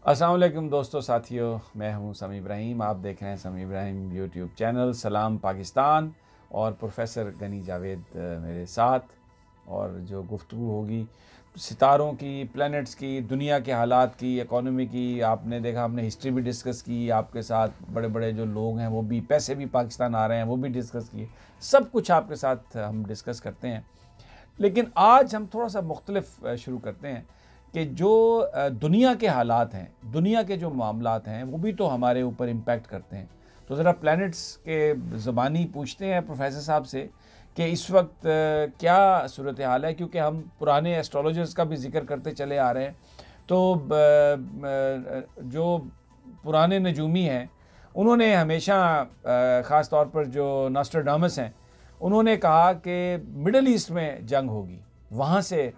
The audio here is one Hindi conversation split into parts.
अस्सलाम वालेकुम दोस्तों साथियों, मैं हूं समी इब्राहिम। आप देख रहे हैं समी इब्राहिम यूट्यूब चैनल। सलाम पाकिस्तान। और प्रोफेसर गनी जावेद मेरे साथ। और जो गुफ्तगू होगी सितारों की, प्लैनेट्स की, दुनिया के हालात की, इकोनॉमी की। आपने देखा, हमने हिस्ट्री भी डिस्कस की आपके साथ। बड़े बड़े जो लोग हैं वो भी, पैसे भी पाकिस्तान आ रहे हैं वो भी डिस्कस किए। सब कुछ आपके साथ हम डिस्कस करते हैं। लेकिन आज हम थोड़ा सा मुख्तलिफ शुरू करते हैं कि जो दुनिया के हालात हैं, दुनिया के जो मामलात हैं, वो भी तो हमारे ऊपर इम्पैक्ट करते हैं। तो ज़रा प्लैनेट्स के ज़बानी पूछते हैं प्रोफेसर साहब से कि इस वक्त क्या सूरत हाल है, क्योंकि हम पुराने एस्ट्रोलॉजर्स का भी जिक्र करते चले आ रहे हैं। तो जो पुराने नजूमी हैं उन्होंने हमेशा, ख़ास तौर पर जो नास्ट्राडामस हैं, उन्होंने कहा कि मिडल ईस्ट में जंग होगी, वहाँ से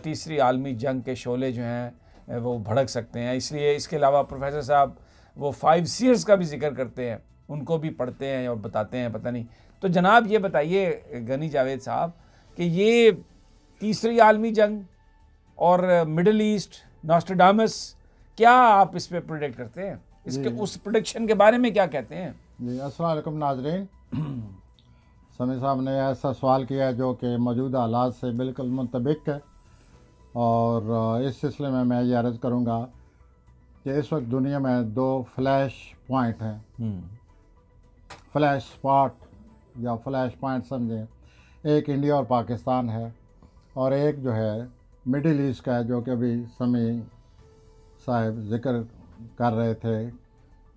तीसरी आलमी जंग के शोले जो हैं वो भड़क सकते हैं। इसलिए इसके अलावा प्रोफेसर साहब वो 5 सीयर्स का भी जिक्र करते हैं, उनको भी पढ़ते हैं और बताते हैं। पता नहीं, तो जनाब ये बताइए गनी जावेद साहब कि ये तीसरी आलमी जंग और मिडल ईस्ट, नॉस्ट्राडामस, क्या आप इस पर प्रोडिक्ट करते हैं? इसके उस प्रोडिक्शन के बारे में क्या कहते हैं? जी, अस्सलाम वालेकुम नाजरीन। समी साहब ने ऐसा सवाल किया जो कि मौजूदा हालात से बिल्कुल मुतबिक है। और इस सिलसिले में मैं ये अर्ज़ करूँगा कि इस वक्त दुनिया में 2 फ्लैश पॉइंट हैं, फ्लैश स्पॉट या फ्लैश पॉइंट समझें। एक इंडिया और पाकिस्तान है, और एक जो है मिडिल ईस्ट का है, जो कि अभी समी साहब ज़िक्र कर रहे थे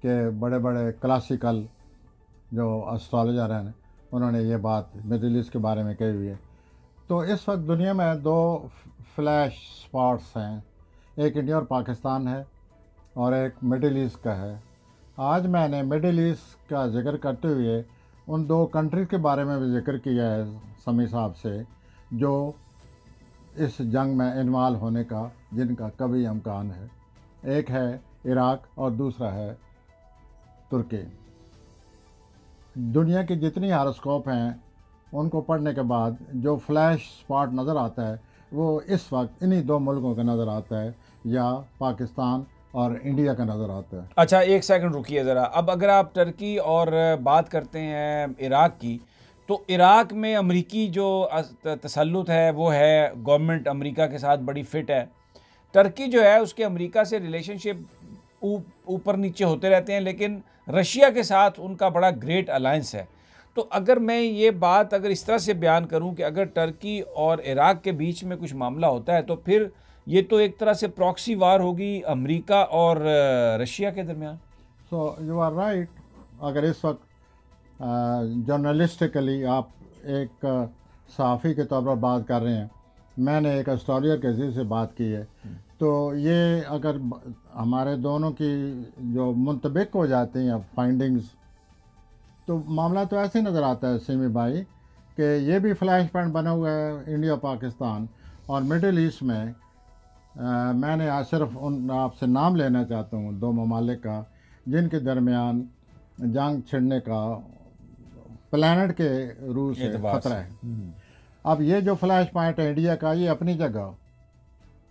कि बड़े बड़े क्लासिकल जो एस्ट्रोलॉजर हैं उन्होंने ये बात मिडिल ईस्ट के बारे में कही हुई है। तो इस वक्त दुनिया में 2 फ्लैश स्पॉट्स हैं, एक इंडिया और पाकिस्तान है और एक मिडिल ईस्ट का है। आज मैंने मिडिल ईस्ट का जिक्र करते हुए उन 2 कंट्रीज़ के बारे में भी जिक्र किया है समी साहब से, जो इस जंग में इन्वॉल्व होने का जिनका कभी इम्कान है। एक है इराक और दूसरा है तुर्की। दुनिया की जितनी हारोस्कोप हैं उनको पढ़ने के बाद जो फ्लैश स्पॉट नज़र आता है वो इस वक्त इन्हीं 2 मुल्कों का नज़र आता है, या पाकिस्तान और इंडिया का नज़र आता है। अच्छा, एक सेकंड रुकिए ज़रा। अब अगर आप टर्की और बात करते हैं इराक की, तो इराक में अमरीकी जो तसल्लुत है वो है, गवर्नमेंट अमेरिका के साथ बड़ी फिट है। टर्की जो है उसके अमेरिका से रिलेशनशिप ऊपर नीचे होते रहते हैं, लेकिन रशिया के साथ उनका बड़ा ग्रेट अलायंस है। तो अगर मैं ये बात अगर इस तरह से बयान करूं कि अगर टर्की और इराक के बीच में कुछ मामला होता है तो फिर ये तो एक तरह से प्रॉक्सी वार होगी अमेरिका और रशिया के दरमियान। So you are right. अगर इस वक्त जर्नलिस्टिकली आप एक सहाफ़ी के तौर पर बात कर रहे हैं, मैंने एक एस्ट्रोलॉजर के ज़रिए से बात की है, तो ये अगर हमारे दोनों की जो मुतबिक हो जाती हैं फाइंडिंग्स, तो मामला तो ऐसे नज़र आता है सिमी भाई कि ये भी फ्लैश पॉइंट बना हुआ है इंडिया पाकिस्तान और मिडिल ईस्ट में। मैंने आज सिर्फ उन आपसे नाम लेना चाहता हूँ 2 ममालिक का जिनके दरमियान जंग छिड़ने का प्लैनेट के रूप से ख़तरा है। अब ये जो फ्लैश पॉइंट है इंडिया का, ये अपनी जगह,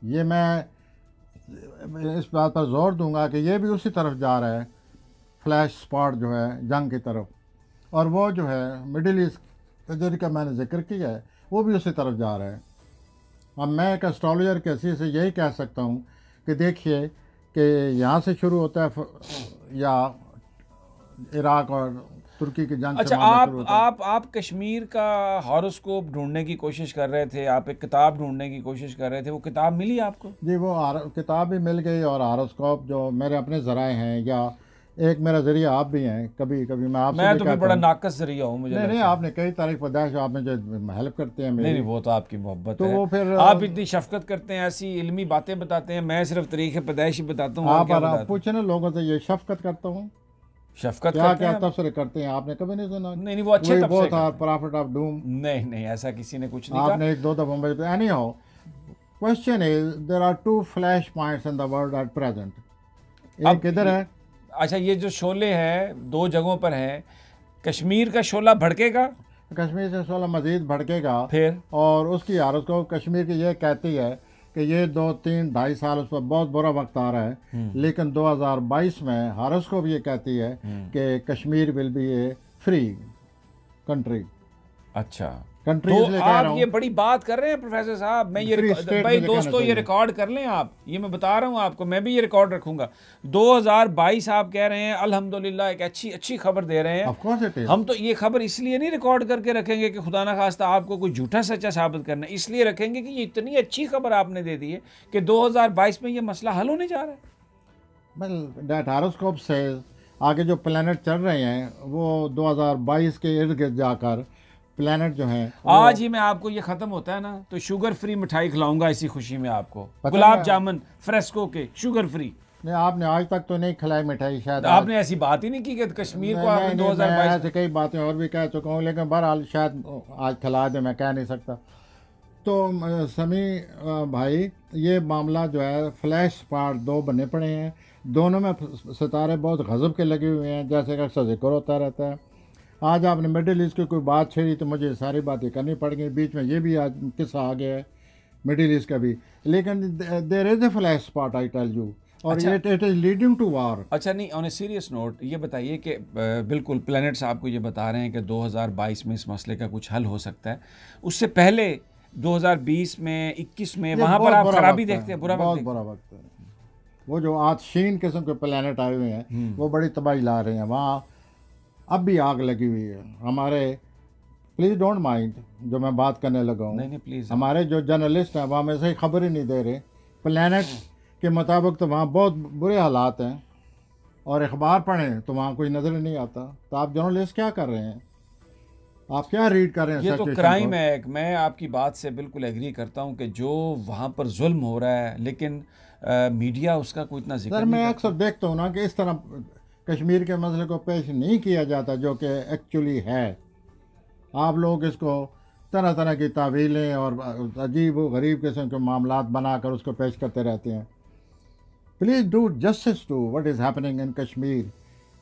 ये मैं इस बात पर जोर दूंगा कि ये भी उसी तरफ जा रहा है, फ्लैश स्पॉट जो है जंग की तरफ, और वो जो है मिडिल ईस्ट जिनका मैंने जिक्र किया है वो भी उसी तरफ जा रहा है। अब मैं एक एस्ट्रोलॉजर के हैसियत से यही कह सकता हूँ कि देखिए कि यहाँ से शुरू होता है या इराक और तुर्की की जंग। अच्छा, आप कश्मीर का हॉरोस्कोप ढूंढने की कोशिश कर रहे थे, आप एक किताब ढूंढने की कोशिश कर रहे थे, वो किताब मिली आपको? जी, वो किताब भी मिल गई, और हॉरोस्कोप जो मेरे अपने ज़राए हैं, या एक मेरा ज़रिया आप भी हैं। कभी कभी मैं आपसे मैं तो फिर बड़ा नाकस ज़रिया हूँ मुझे। नहीं, आपने कई तारीफ पैदाइश, आपने जो हेल्प करते हैं मेरी। नहीं, वो तो आपकी मोहब्बत तो है। वो फिर आप इतनी शफकत करते हैं, ऐसी इल्मी बातें बताते हैं, मैं सिर्फ तरीक़े पैदाइश ही बताता हूँ। आप पूछे ना लोगों से, ये शफकत करता हूँ, शफकत क्या तबसरे करते हैं, आपने कभी नहीं सुना? नहीं, वो अच्छे तबसरे था, प्रॉफिट ऑफ डूम। नहीं, ऐसा किसी ने कुछ नहीं कहा। आपने 1-2 दफा मुंबई पे। Anyhow, question is there are 2 flash points in the world at present. एक किधर है? अच्छा, ये जो शोले हैं 2 जगहों पर हैं। कश्मीर का शोला भड़केगा, कश्मीर से शोला मजीद भड़केगा फिर, और उसकी हालत को कश्मीर की ये कहती है कि ये 2-3-2.5 साल उस पर बहुत बुरा वक्त आ रहा है, लेकिन 2022 में हॉरोस्कोप ये कहती है कि Kashmir will be A free country. अच्छा, कंट्री तो इसलिए कह रहा आप हूँ, ये बड़ी बात कर रहे हैं प्रोफेसर साहब। मैं ये फ्री स्टेट भाई मुझे दोस्तों कहना ये चाहिए। रिकॉर्ड कर लें आप, ये मैं बता रहा हूँ आपको, मैं भी ये रिकॉर्ड रखूंगा। 2022 आप कह रहे हैं, अल्हम्दुलिल्लाह एक अच्छी खबर दे रहे हैं। Of course it is. हम तो ये खबर इसलिए नहीं रिकॉर्ड करके रखेंगे कि खुदा ना खास्ता आपको कोई झूठा सच्चा साबित करना है, इसलिए रखेंगे कि ये इतनी अच्छी खबर आपने दे दी है कि 2022 में ये मसला हल होने जा रहा है। वेल दैट हॉरोस्कोप से आगे जो प्लैनेट चल रहे हैं वो 2022 के इर्द गिर्द जाकर प्लैनेट जो हैं आज ही मैं आपको ये खत्म होता है ना तो शुगर फ्री मिठाई खिलाऊंगा इसी खुशी में आपको, पता गुलाब है- जामुन फ्रेस्को के शुगर फ्री। नहीं, आपने आज तक तो नहीं खिलाई मिठाई शायद। आपने ऐसी बात ही नहीं की कि कश्मीर को आपने मैं 2022 ऐसे कई बातें और भी कह चुका हूँ, लेकिन बहरहाल शायद आज खिला दे, मैं कह नहीं सकता। तो समी भाई, ये मामला जो है फ्लैश पार्ट 2 बने पड़े हैं, दोनों में सितारे बहुत गजब के लगे हुए हैं, जैसे कि अक्सर जिक्र होता रहता है। आज आपने मिडिल ईस्ट की कोई बात छेड़ी तो मुझे सारी बातें करनी पड़ गई, बीच में ये भी आज किस्सा आ गया है मिडिल ईस्ट का भी, लेकिन there is a flash spot I tell you, और अच्छा। It is leading to war. अच्छा, नहीं, ऑन ए सीरियस नोट ये बताइए कि बिल्कुल प्लैनेट्स आपको ये बता रहे हैं कि 2022 में इस मसले का कुछ हल हो सकता है, उससे पहले 2020 में 21 में वहाँ पर आप खराबी देखते हैं, बुरा वक्त बहुत देखते बुरा वक्त है। वो जो आज शीन किस्म के प्लैनेट आए हुए हैं वो बड़ी तबाही ला रहे हैं, वहाँ अब भी आग लगी हुई है। हमारे, प्लीज़ डोंट माइंड जो मैं बात करने लगा हैं। हूँ, नहीं प्लीज़, हमारे जो जर्नलिस्ट हैं वहाँ में से खबर ही नहीं दे रहे प्लैनेट के मुताबिक, तो वहाँ बहुत बुरे हालात हैं, और अखबार पढ़ें तो वहाँ कोई नज़र नहीं आता। तो आप जर्नलिस्ट क्या कर रहे हैं, आप क्या रीड कर रहे हैं? ये तो situation क्राइम को? है। मैं आपकी बात से बिल्कुल एग्री करता हूँ कि जो वहाँ पर जुल्म हो रहा है, लेकिन मीडिया उसका कोई इतना जिक्र सर नहीं मैं करता। अक्सर देखता हूँ ना कि इस तरह कश्मीर के मसले को पेश नहीं किया जाता जो कि एक्चुअली है। आप लोग इसको तरह तरह की तावीलें और अजीब व गरीब किस्म के मामलात बनाकर उसको पेश करते रहते हैं। Please do justice to what is happening in Kashmir,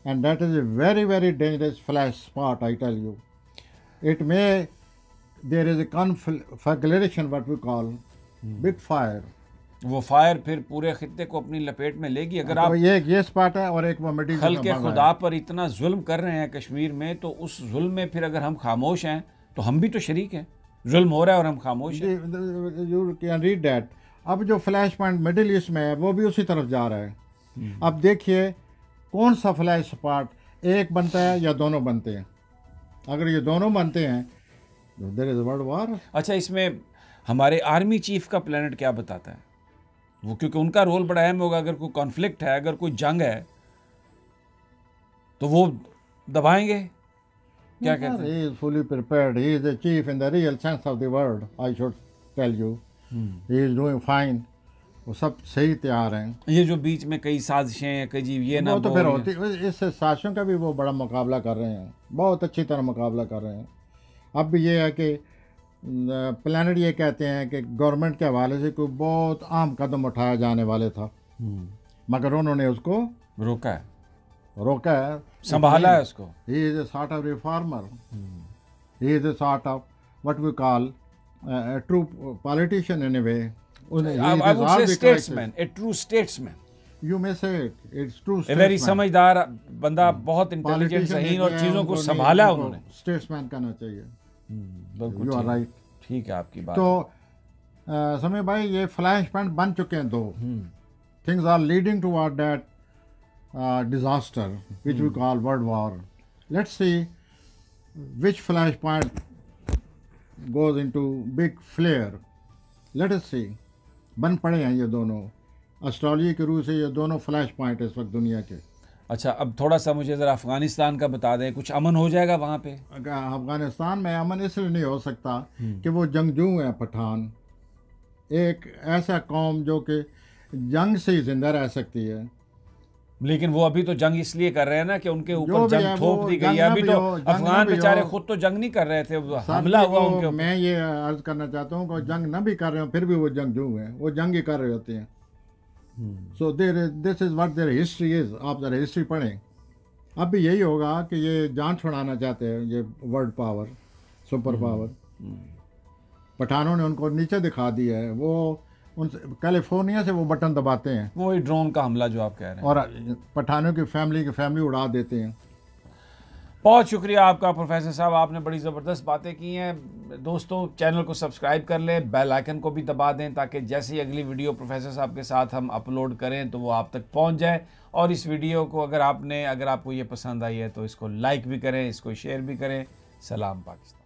and that is a very very dangerous flash spot I tell you. It may there is a conflagration what we call big fire. वो फायर फिर पूरे खित्ते को अपनी लपेट में लेगी। अगर आप तो ये स्पॉट है, और एक वो मिडिल खल के खुदा पर इतना जुल्म कर रहे हैं कश्मीर में, तो उस जुल्म में फिर अगर हम खामोश हैं तो हम भी तो शरीक हैं। जुल्म हो रहा है और हम खामोश हैं। You can read that. अब जो फ्लैश पॉइंट मिडिल ईस्ट में है वो भी उसी तरफ जा रहा है। अब देखिए कौन सा फ्लैश स्पॉट एक बनता है या दोनों बनते हैं। अगर ये दोनों बनते हैं तो देयर इज वर्ल्ड वॉर। अच्छा, इसमें हमारे आर्मी चीफ का प्लैनेट क्या बताता है? वो क्योंकि उनका रोल बड़ा अहम होगा। अगर कोई कॉन्फ्लिक्ट है, अगर कोई जंग है, तो वो दबाएंगे। क्या कहते हैं? He is fully prepared, he is the chief in the real sense of the word, I should tell you. He is doing fine, वो सब सही तैयार हैं। ये जो बीच में कई साजिशें, कई जी ये ना वो तो फिर बोल, होती, इस साजिशों का भी वो बड़ा मुकाबला कर रहे हैं, बहुत अच्छी तरह मुकाबला कर रहे हैं। अब भी ये है कि प्लैनेट ये कहते हैं कि गवर्नमेंट के हवाले से कोई बहुत अहम कदम उठाया जाने वाले था, मगर उन्होंने उसको रोका है, रोका है, संभाला है उसको। He is a sort of reformer, he is a sort of what we call true politician in a way. I would say statesman, a true statesman, you may say it's true, a very समझदार बंदा, बहुत इंटेलिजेंट, सही, और चीजों को संभाला उन्होंने। स्टेट्समैन कहना चाहिए। बिल्कुल यू आर ठीक। राइट। ठीक है आपकी बात। तो समय भाई ये फ्लैश पॉइंट बन चुके हैं दो। Things are leading toward that disaster which we call world war. Let's see which flash point goes into big flare. Let us see. बन पड़े हैं ये दोनों, एस्ट्रोलॉजी के रूप से ये दोनों फ्लैश पॉइंट इस वक्त दुनिया के। अच्छा, अब थोड़ा सा मुझे ज़रा अफगानिस्तान का बता दें, कुछ अमन हो जाएगा वहाँ पे? अफगानिस्तान में अमन इसलिए नहीं हो सकता कि वो जंगजू हैं पठान, एक ऐसा कौम जो कि जंग से ही जिंदा रह सकती है। लेकिन वो अभी तो जंग इसलिए कर रहे हैं ना कि उनके जो ऊपर भी है जंग वो थोप दी गई जंग है। ना अभी भी तो हो, जंग ना अफगान भी बेचारे हो। खुद तो जंग नहीं कर रहे थे, साथ हमला में हुआ वो, उनके ऊपर। मैं ये अर्ज करना चाहता हूँ कि जंग न भी कर रहे हो फिर भी वो जंगजू हैं, वो जंग ही कर रहे होते हैं। So this is what there history is. आप जरा हिस्ट्री पढ़ें। अब भी यही होगा कि ये जान छुड़ाना चाहते हैं, ये वर्ल्ड पावर, सुपर पावर। पठानों ने उनको नीचे दिखा दिया है। वो उन कैलिफोर्निया से वो बटन दबाते हैं, वो ही ड्रोन का हमला जो आप कह रहे हैं, और पठानों की फैमिली उड़ा देते हैं। बहुत शुक्रिया आपका प्रोफेसर साहब, आपने बड़ी ज़बरदस्त बातें की हैं। दोस्तों, चैनल को सब्सक्राइब कर लें, बेल आइकन को भी दबा दें ताकि जैसे ही अगली वीडियो प्रोफेसर साहब के साथ हम अपलोड करें तो वो आप तक पहुंच जाए। और इस वीडियो को अगर आपको ये पसंद आई है तो इसको लाइक भी करें, इसको शेयर भी करें। सलाम पाकिस्तान।